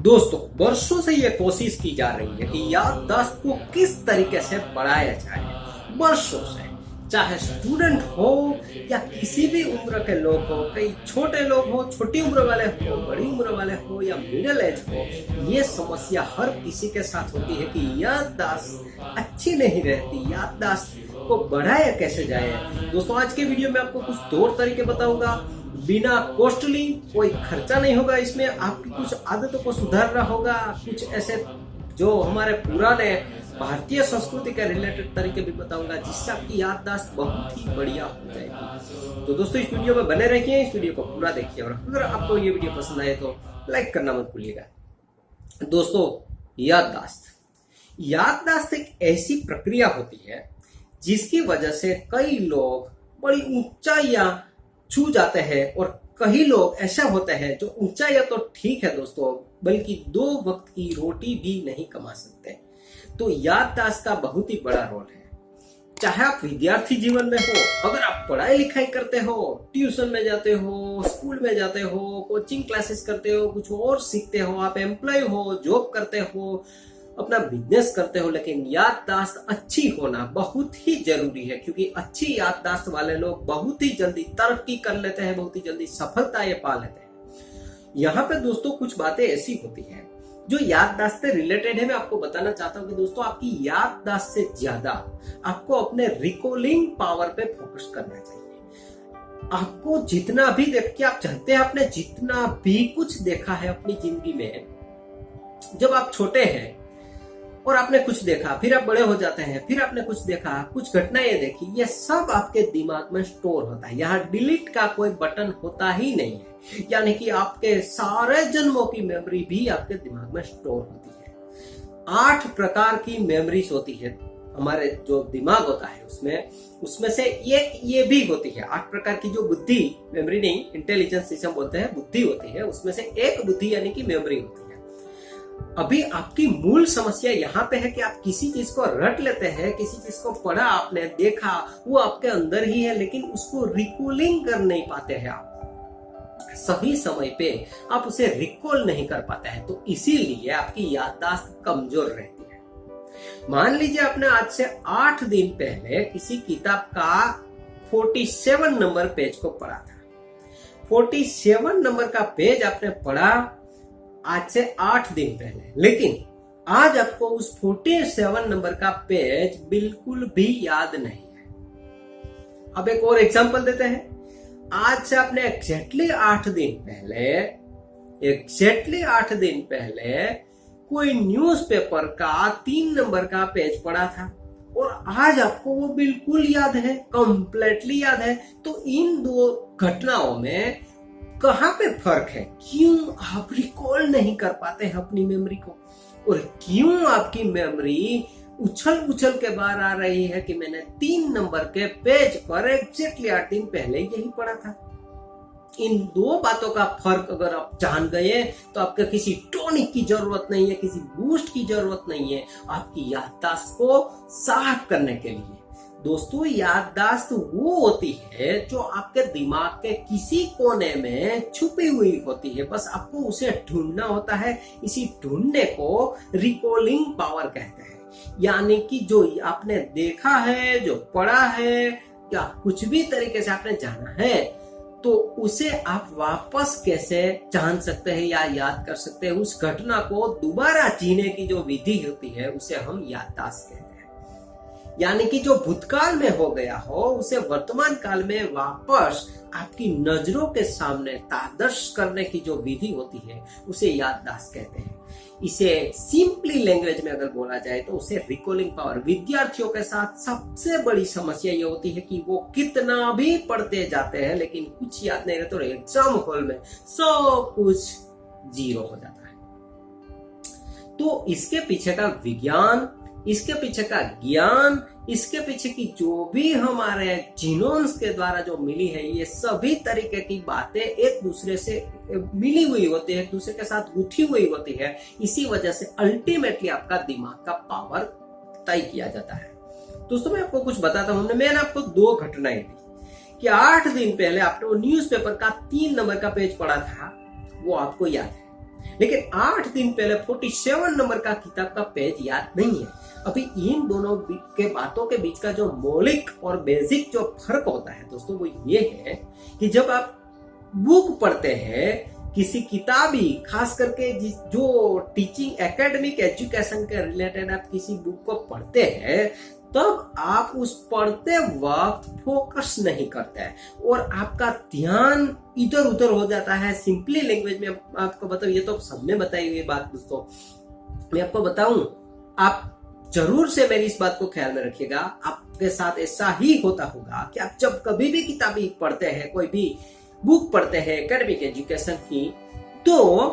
दोस्तों, वर्षों से ये कोशिश की जा रही है कि याददाश्त को किस तरीके से बढ़ाया जाए। वर्षों से, चाहे स्टूडेंट हो या किसी भी उम्र के लोग हो, कई छोटे लोग हो, छोटी उम्र वाले हो, बड़ी उम्र वाले हो या मिडिल एज हो, ये समस्या हर किसी के साथ होती है कि याददाश्त अच्छी नहीं रहती। याददाश्त को बढ़ाया कैसे जाए। दोस्तों, आज के वीडियो में आपको कुछ तौर तरीके बताऊंगा। बिना कॉस्टली, कोई खर्चा नहीं होगा इसमें। आपकी कुछ आदतों को सुधारना होगा, कुछ ऐसे जो हमारे पुराने भारतीय संस्कृति के रिलेटेड तरीके भी बताऊंगा, जिससे आपकी याददाश्त बहुत ही बढ़िया हो जाएगी। तो दोस्तों, इस वीडियो में बने रहिए, इस वीडियो को पूरा देखिए और अगर आपको ये वीडियो पसंद आए तो लाइक करना मत भूलिएगा। दोस्तों, याददाश्त एक ऐसी प्रक्रिया होती है जिसकी वजह से कई लोग बड़ी ऊंचाइयां छू जाते हैं और कई लोग ऐसे होते हैं जो ऊंचाइयां तो ठीक है दोस्तों, बल्कि 2 वक्त की रोटी भी नहीं कमा सकते। तो याददाश्त का बहुत ही बड़ा रोल है। चाहे आप विद्यार्थी जीवन में हो, अगर आप पढ़ाई लिखाई करते हो, ट्यूशन में जाते हो, स्कूल में जाते हो, कोचिंग क्लासेस करते हो, कुछ और सीखते हो, आप एम्प्लॉय हो, जॉब करते हो, अपना बिजनेस करते हो, लेकिन याददाश्त अच्छी होना बहुत ही जरूरी है। क्योंकि अच्छी याददाश्त वाले लोग बहुत ही जल्दी तरक्की कर लेते हैं, बहुत ही जल्दी सफलता ये पा लेते हैं। यहाँ पे दोस्तों कुछ बातें ऐसी होती हैं जो याददाश्त से रिलेटेड है। मैं आपको बताना चाहता हूँ कि दोस्तों, आपकी याददाश्त से ज्यादा आपको अपने रिकॉलिंग पावर पे फोकस करना चाहिए। आपको जितना भी देख के आप चाहते हैं, आपने जितना भी कुछ देखा है अपनी जिंदगी में, जब आप छोटे हैं और आपने कुछ देखा, फिर आप बड़े हो जाते हैं, फिर आपने कुछ देखा, कुछ घटनाएं देखी, ये सब आपके दिमाग में स्टोर होता है। यहाँ डिलीट का कोई बटन होता ही नहीं है। यानी कि आपके सारे जन्मों की मेमोरी भी आपके दिमाग में स्टोर होती है। 8 प्रकार की मेमोरीज होती है हमारे जो दिमाग होता है उसमें से एक ये भी होती है। 8 प्रकार की जो बुद्धि, मेमोरी नहीं, इंटेलिजेंस सिस्टम बोलते हैं, बुद्धि होती है, उसमें से एक बुद्धि यानी कि मेमोरी होती है। अभी आपकी मूल समस्या यहाँ पे है कि आप किसी चीज को रट लेते हैं, किसी चीज को पढ़ा, आपने देखा, वो आपके अंदर ही है, लेकिन उसको रिकॉलिंग कर नहीं पाते हैं। आप सही समय पे आप उसे रिकॉल नहीं कर पाते हैं, तो इसीलिए आपकी याददाश्त कमजोर रहती है। मान लीजिए आपने आज से 8 दिन पहले किसी किताब का 47 नंबर पेज को पढ़ा था। 47 नंबर का पेज आपने पढ़ा आज से 8 दिन पहले, लेकिन आज आपको उस 47 नंबर का पेज बिल्कुल भी याद नहीं है। अब एक और एग्जांपल देते हैं। आज से आपने एग्जैक्टली 8 दिन पहले कोई न्यूज़पेपर का 3 नंबर का पेज पढ़ा था और आज आपको वो बिल्कुल याद है, कंप्लीटली याद है। तो इन 2 घटनाओं में कहाँ पे फर्क है? क्यों आप रिकॉल नहीं कर पाते हैं अपनी मेमोरी को, और क्यों आपकी मेमोरी उछल के बाहर आ रही है कि मैंने 3 नंबर के पेज पर एग्जैक्टली 8 दिन पहले यही पढ़ा था। इन 2 बातों का फर्क अगर आप जान गए तो आपको किसी टॉनिक की जरूरत नहीं है, किसी बूस्ट की जरूरत नहीं है आपकी याददाश्त को साफ करने के लिए। दोस्तों, याददाश्त वो होती है जो आपके दिमाग के किसी कोने में छुपी हुई होती है, बस आपको उसे ढूंढना होता है। इसी ढूंढने को रिकॉलिंग पावर कहते हैं। यानी कि जो आपने देखा है, जो पढ़ा है, या कुछ भी तरीके से आपने जाना है, तो उसे आप वापस कैसे जान सकते हैं या याद कर सकते हैं। उस घटना को दोबारा जीने की जो विधि होती है उसे हम याददाश्त कहते हैं। यानी कि जो भूतकाल में हो गया हो उसे वर्तमान काल में वापस आपकी नजरों के सामने तादर्श करने की जो विधि होती है उसे याददाश्त कहते हैं। इसे सिंपली लैंग्वेज में अगर बोला जाए तो उसे रिकॉलिंग पावर। विद्यार्थियों के साथ सबसे बड़ी समस्या ये होती है कि वो कितना भी पढ़ते जाते हैं लेकिन कुछ याद नहीं रहता और एग्जाम हॉल में सब कुछ 0 हो जाता है। तो इसके पीछे का विज्ञान, इसके पीछे का ज्ञान, इसके पीछे की जो भी हमारे जीनोम्स के द्वारा जो मिली है, ये सभी तरीके की बातें एक दूसरे से मिली हुई होती है, एक दूसरे के साथ गुथी हुई होती है। इसी वजह से अल्टीमेटली आपका दिमाग का पावर तय किया जाता है। दोस्तों, मैं आपको कुछ बताता हूँ। मैंने आपको 2 घटनाएं दी कि 8 दिन पहले आपने वो न्यूज़पेपर का 3 नंबर का पेज पढ़ा था, वो आपको याद है। लेकिन 8 दिन पहले 47 नंबर का किताब का पेज याद नहीं है। अभी इन दोनों के बातों के बीच का जो मौलिक और बेसिक जो फर्क होता है दोस्तों, वो ये है कि जब आप बुक पढ़ते हैं किसी किताबी, खास करके जो टीचिंग एकेडमिक एजुकेशन के रिलेटेड आप किसी बुक को पढ़ते हैं, तब आप उस पढ़ते वक्त फोकस नहीं करते हैं और आपका ध्यान इधर उधर हो जाता है। सिंपली लैंग्वेज में आपको बताऊं, ये तो सबने बताई हुई बात दोस्तों, मैं आपको बताऊं, आप जरूर से मेरी इस बात को ख्याल में रखिएगा। आपके साथ ऐसा ही होता होगा कि आप जब कभी भी किताबी पढ़ते हैं, कोई भी बुक पढ़ते हैं एकेडमिक एजुकेशन की, तो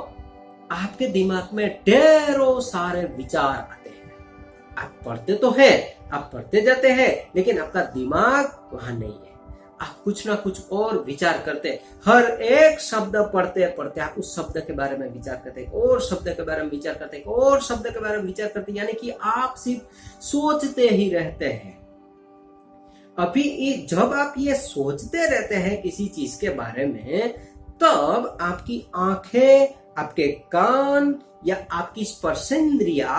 आपके दिमाग में ढेरों सारे विचार आते हैं। आप पढ़ते तो है, आप पढ़ते जाते हैं, लेकिन आपका दिमाग वहां नहीं है। आप कुछ ना कुछ और विचार करते हैं। हर एक शब्द पढ़ते पढ़ते आप उस शब्द के बारे में विचार करते हैं, और शब्द के बारे में विचार करते हैं, और शब्द के बारे में विचार करते हैं, यानी कि आप सिर्फ सोचते ही रहते हैं। अभी जब आप ये सोचते रहते हैं किसी चीज के बारे में, तब आपकी आंखें, आपके कान या आपकी स्पर्शेंद्रिया,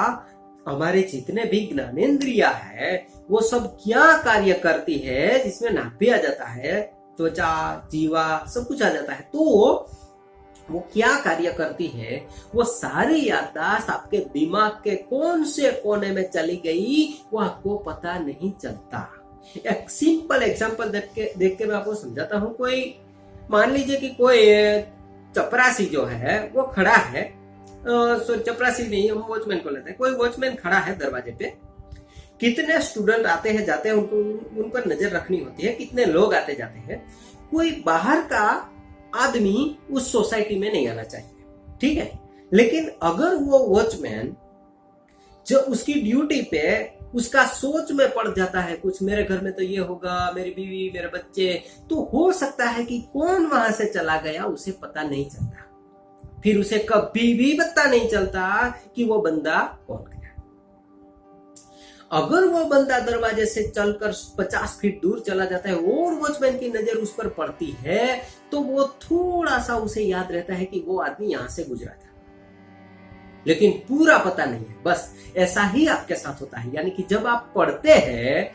हमारे जितने भी ज्ञानेंद्रिया है, वो सब क्या कार्य करती है, जिसमें नाक भी आ जाता है, त्वचा, जीवा, सब कुछ आ जाता है। तो वो क्या कार्य करती है, वो सारी याददाश्त आपके दिमाग के कौन से कोने में चली गई, वो आपको पता नहीं चलता। एक सिंपल एग्जांपल देख के मैं आपको समझाता हूँ। कोई मान लीजिए कि कोई चपरासी जो है वो खड़ा है, चपरासी नहीं, हम वॉचमैन को लेते हैं। कोई वॉचमैन खड़ा है दरवाजे पे, कितने स्टूडेंट आते हैं जाते हैं, उन पर नजर रखनी होती है, कितने लोग आते जाते हैं। कोई बाहर का आदमी उस सोसाइटी में नहीं आना चाहिए, ठीक है। लेकिन अगर वो वॉचमैन जो उसकी ड्यूटी पे, उसका सोच में पड़ जाता है कुछ, मेरे घर में तो ये होगा, मेरी बीवी, मेरे बच्चे, तो हो सकता है कि कौन वहां से चला गया उसे पता नहीं चलता। फिर उसे कभी भी पता नहीं चलता कि वो बंदा कौन गया। अगर वो बंदा दरवाजे से चलकर 50 फीट दूर चला जाता है और वॉचमैन की नजर उस पर पड़ती है, तो वो थोड़ा सा उसे याद रहता है कि वो आदमी यहां से गुजरा था, लेकिन पूरा पता नहीं है। बस ऐसा ही आपके साथ होता है। यानी कि जब आप पढ़ते हैं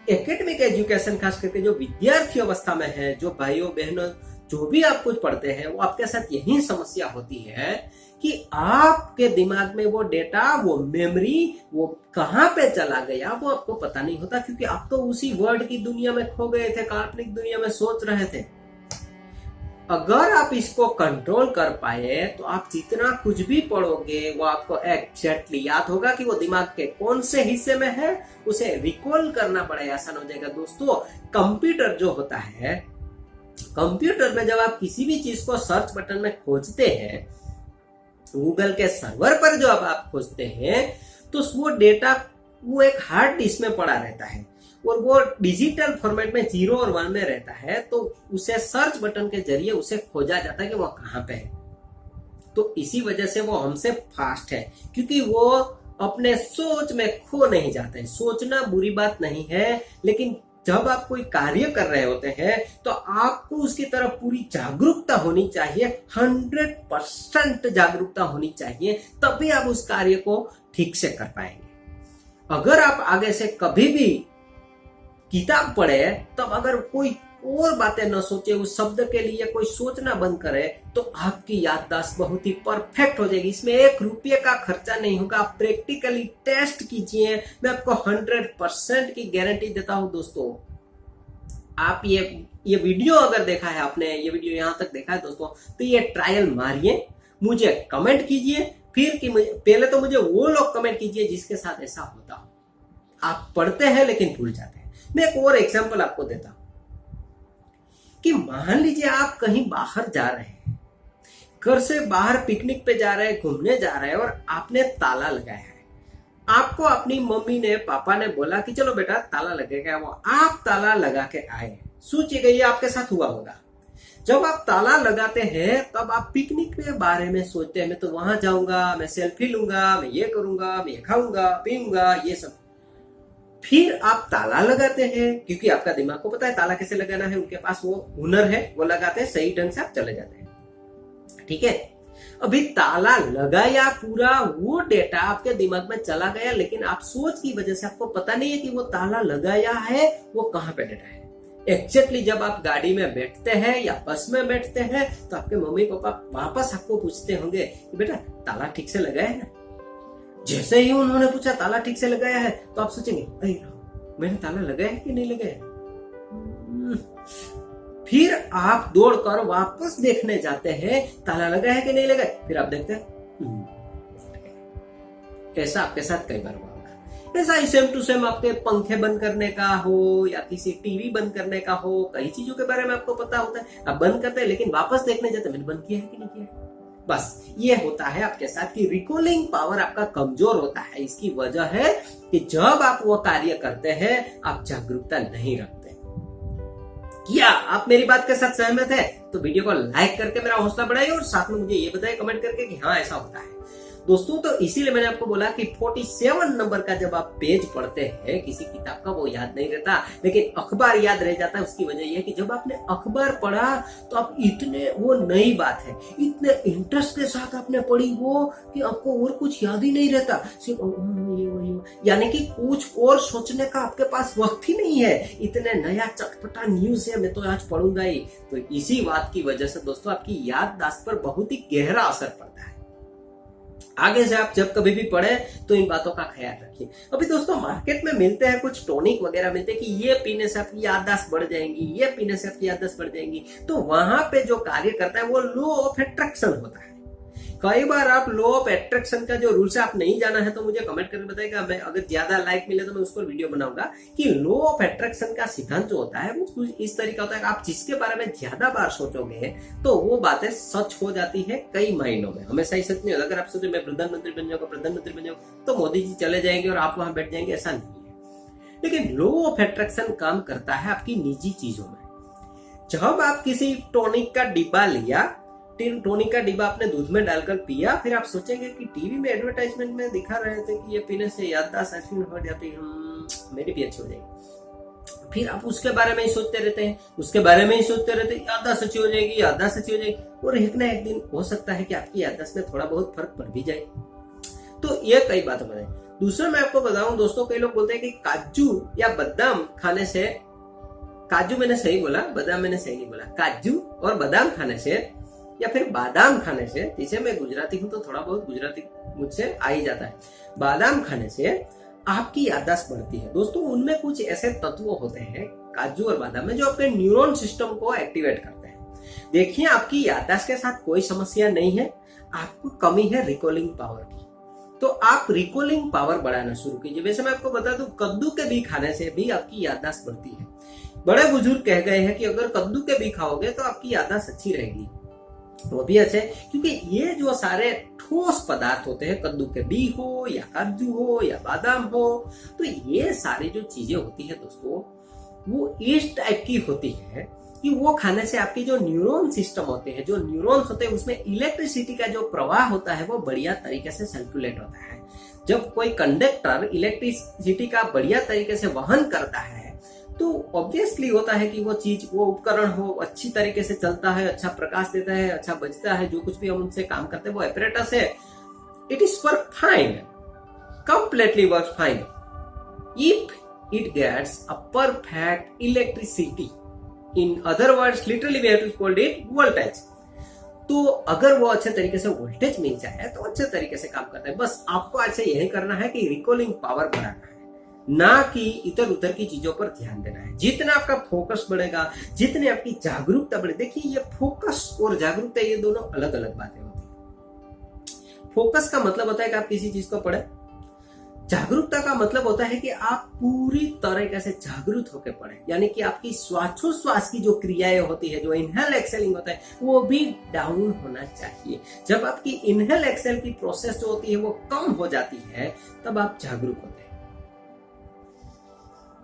एकेडमिक एजुकेशन, खास करके जो विद्यार्थी अवस्था में है, जो भाइयों बहनों जो भी आप कुछ पढ़ते हैं, वो आपके साथ यही समस्या होती है कि आपके दिमाग में वो डेटा, वो मेमोरी, वो कहां पे चला गया, वो आपको पता नहीं होता, क्योंकि आप तो उसी वर्ड की दुनिया में खो गए थे, काल्पनिक दुनिया में सोच रहे थे। अगर आप इसको कंट्रोल कर पाए, तो आप जितना कुछ भी पढ़ोगे वो आपको एग्जैक्टली याद होगा कि वो दिमाग के कौन से हिस्से में है, उसे रिकॉल करना बड़ा आसान हो जाएगा। दोस्तों, कंप्यूटर जो होता है, कंप्यूटर में जब आप किसी भी चीज को सर्च बटन में खोजते हैं, गूगल के सर्वर पर जो आप खोजते हैं, तो वो डेटा वो एक हार्ड डिस्क में पड़ा रहता है और वो डिजिटल फॉर्मेट में 0 और 1 में रहता है। तो उसे सर्च बटन के जरिए उसे खोजा जाता है कि वो कहां पे है। तो इसी वजह से वो हमसे फास्ट है, क्योंकि वो अपने सोच में खो नहीं जाते हैं। सोचना बुरी बात नहीं है, लेकिन जब आप कोई कार्य कर रहे होते हैं तो आपको उसकी तरफ पूरी जागरूकता होनी चाहिए, 100% जागरूकता होनी चाहिए, तभी आप उस कार्य को ठीक से कर पाएंगे। अगर आप आगे से कभी भी किताब पढ़े, तब अगर कोई और बातें न सोचे, उस शब्द के लिए कोई सोचना बंद करे, तो आपकी याददाश्त बहुत ही परफेक्ट हो जाएगी। इसमें 1 रुपये का खर्चा नहीं होगा। आप प्रैक्टिकली टेस्ट कीजिए, मैं आपको 100% की गारंटी देता हूं। दोस्तों, आप ये वीडियो अगर देखा है आपने, ये वीडियो यहां तक देखा है दोस्तों, तो ये ट्रायल मारिए, मुझे कमेंट कीजिए। फिर कि पहले तो मुझे वो लोग कमेंट कीजिए जिसके साथ ऐसा होता हो। आप पढ़ते हैं लेकिन भूल जाते हैं। मैं एक और एग्जांपल आपको देता हूं कि मान लीजिए आप कहीं बाहर जा रहे हैं, घर से बाहर पिकनिक पे जा रहे हैं, घूमने जा रहे हैं, और आपने ताला लगाया है। आपको अपनी मम्मी ने, पापा ने बोला कि चलो बेटा ताला लगेगा, वो आप ताला लगा के आए। सोचिएगा ये आपके साथ हुआ होगा। जब आप ताला लगाते हैं, तब आप पिकनिक के बारे में सोचते हैं, मैं तो वहां जाऊंगा, मैं सेल्फी लूंगा, मैं ये करूंगा, मैं ये खाऊंगा, पीऊंगा, ये सब। फिर आप ताला लगाते हैं, क्योंकि आपका दिमाग को पता है ताला कैसे लगाना है, उनके पास वो हुनर है, वो लगाते हैं, सही ढंग से आप चले जाते हैं। ठीक है। अभी ताला लगाया, पूरा वो डेटा आपके दिमाग में चला गया, लेकिन आप सोच की वजह से आपको पता नहीं है कि वो ताला लगाया है, वो कहाँ पे डेटा है। एग्जैक्टली जब आप गाड़ी में बैठते हैं या बस में बैठते हैं तो आपके मम्मी पापा वापस आपको पूछते होंगे कि बेटा ताला ठीक से लगाया है ना। जैसे ही उन्होंने पूछा ताला ठीक से लगाया है तो आप सोचेंगे अरे मैंने ताला लगाया है कि नहीं लगाया। फिर आप दौड़कर वापस देखने जाते हैं ताला लगा है कि नहीं लगा। फिर आप देखते हैं ऐसा आपके साथ कई बार हुआ होगा। ऐसा ही सेम टू सेम आपके पंखे बंद करने का हो या किसी टीवी बंद करने का हो, कई चीजों के बारे में आपको पता होता है, आप बंद करते हैं लेकिन वापस देखने जाते हैं मैंने बंद किया है कि नहीं किया है। बस ये होता है आपके साथ कि रिकॉलिंग पावर आपका कमजोर होता है। इसकी वजह है कि जब आप वो कार्य करते हैं आप जागरूकता नहीं रखते। क्या आप मेरी बात के साथ सहमत है? तो वीडियो को लाइक करके मेरा हौसला बढ़ाइए और साथ में मुझे ये बताइए कमेंट करके कि हाँ ऐसा होता है दोस्तों। तो इसीलिए मैंने आपको बोला कि 47 नंबर का जब आप पेज पढ़ते हैं किसी किताब का, वो याद नहीं रहता लेकिन अखबार याद रह जाता है। उसकी वजह यह है कि जब आपने अखबार पढ़ा तो आप इतने, वो नई बात है, इतने इंटरेस्ट के साथ आपने पढ़ी वो कि आपको और कुछ याद ही नहीं रहता, सिर्फ ये यानी कि कुछ और सोचने का आपके पास वक्त ही नहीं है। इतने नया चटपटा न्यूज है, मैं तो आज पढ़ूंगा ही। तो इसी बात की वजह से दोस्तों आपकी याददाश्त पर बहुत ही गहरा असर पड़ता है। आगे से आप जब कभी भी पढ़े तो इन बातों का ख्याल रखिए। अभी दोस्तों मार्केट में मिलते हैं कुछ टॉनिक वगैरह मिलते हैं कि ये पीने से आपकी याददाश्त बढ़ जाएंगी, ये पीने से आपकी याददाश्त बढ़ जाएंगी। तो वहां पे जो कार्य करता है वो लॉ ऑफ अट्रैक्शन होता है। कई बार आप लॉ ऑफ अट्रैक्शन का जो रूल्स है आप नहीं जाना है तो मुझे कमेंट करके बताइएगा, मैं अगर ज्यादा लाइक मिले तो मैं उस पर वीडियो बनाऊंगा कि लॉ ऑफ अट्रैक्शन का सिद्धांत जो होता है वो कुछ इस तरीका होता है कि आप जिसके बारे में ज्यादा बार सोचोगे तो वो बातें सच हो जाती है कई महीनों में। हमेशा ही सच नहीं होता। अगर आप सोचे मैं प्रधानमंत्री बन जाऊंगा तो मोदी जी चले जाएंगे और आप वहां बैठ जाएंगे, ऐसा नहीं है। लेकिन लॉ ऑफ अट्रैक्शन काम करता है आपकी निजी चीजों में। जब आप किसी टॉनिक का डिब्बा लिया, टॉनिक का डिब्बा आपने दूध में डालकर पिया, फिर आप सोचेंगे कि टीवी में एडवर्टाइजमेंट में दिखा रहे थे कि ये पीने से याददाश्त ऐसी हो जाती है, मेरी भी अच्छी हो जाएगी। फिर आप उसके बारे में ही सोचते रहते हैं, उसके बारे में ही सोचते रहते हैं, याददाश्त अच्छी हो जाएगी, याददाश्त अच्छी हो जाएगी। और एक ना एक दिन हो सकता है कि आपकी याददाश्त में थोड़ा बहुत फर्क पड़ भी जाए। तो ये कई बातें बताएं। दूसरा मैं आपको बताऊं दोस्तों, कई लोग बोलते हैं कि काजू या बादाम खाने से, काजू मैंने सही बोला, बादाम मैंने सही नहीं बोला, काजू और बादाम खाने से या फिर बादाम खाने से, जिसे मैं गुजराती हूं तो थोड़ा बहुत गुजराती मुझसे आ ही जाता है, बादाम खाने से आपकी याददाश्त बढ़ती है। दोस्तों उनमें कुछ ऐसे तत्व होते हैं काजू और बादाम में जो आपके न्यूरॉन सिस्टम को एक्टिवेट करते हैं। देखिए आपकी याददाश्त के साथ कोई समस्या नहीं है, आपको कमी है रिकॉलिंग पावर की। तो आप रिकॉलिंग पावर बढ़ाना शुरू कीजिए। वैसे मैं आपको बता दूं कद्दू के बीज खाने से भी आपकी याददाश्त बढ़ती है। बड़े बुजुर्ग कह गए हैं कि अगर कद्दू के बीज खाओगे तो आपकी याददाश्त अच्छी रहेगी। वो भी अच्छे क्योंकि ये जो सारे ठोस पदार्थ होते हैं, कद्दू के बीज हो या काजू हो या बादाम हो, तो ये सारी जो चीजें होती है दोस्तों वो इस टाइप की होती है कि वो खाने से आपकी जो न्यूरॉन सिस्टम होते हैं, जो न्यूरॉन्स होते हैं उसमें इलेक्ट्रिसिटी का जो प्रवाह होता है वो बढ़िया तरीके से सर्कुलेट होता है। जब कोई कंडक्टर इलेक्ट्रिसिटी का बढ़िया तरीके से वहन करता है तो ऑब्वियसली होता है कि वो चीज, वो उपकरण हो अच्छी तरीके से चलता है, अच्छा प्रकाश देता है, अच्छा बजता है, जो कुछ भी हम उनसे काम करते हैं वो एपरेटस है, it is work fine, completely work fine if it gets a perfect electricity. In other words literally we have to call it voltage. तो अगर वो अच्छे तरीके से वोल्टेज मिल जाए तो अच्छे तरीके से काम करता है। बस आपको आज से यही करना है कि रिकॉलिंग पावर बढ़ाना है, ना कि इधर उधर की चीजों पर ध्यान देना है। जितना आपका फोकस बढ़ेगा, जितनी आपकी जागरूकता बढ़े, देखिए ये फोकस और जागरूकता ये दोनों अलग अलग बातें होती है। फोकस का मतलब होता है कि आप किसी चीज को पढ़े, जागरूकता का मतलब होता है कि आप पूरी तरीके से जागरूक होकर पढ़े, यानी कि आपकी श्वासोश्वास की जो क्रियाएं होती है, जो इनहेल एक्सेलिंग होता है वो भी डाउन होना चाहिए। जब आपकी इनहेल एक्सेल की प्रोसेस जो होती है वो कम हो जाती है तब आप जागरूक होते हैं।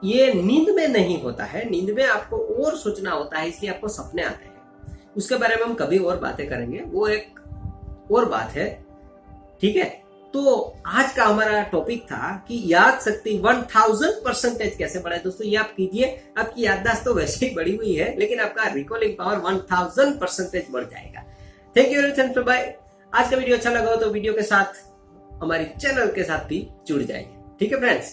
ये नींद में नहीं होता है, नींद में आपको और सोचना होता है, इसलिए आपको सपने आते हैं। उसके बारे में हम कभी और बातें करेंगे, वो एक और बात है, ठीक है। तो आज का हमारा टॉपिक था कि याद शक्ति 1000% कैसे बढ़ाए। दोस्तों ये आप कीजिए, आपकी याददाश्त तो वैसे ही बढ़ी हुई है लेकिन आपका रिकॉलिंग पावर 1000% बढ़ जाएगा। Thank you very much, bye. आज का वीडियो अच्छा लगा हो तो वीडियो के साथ हमारी चैनल के साथ भी जुड़ जाइए। ठीक है फ्रेंड्स।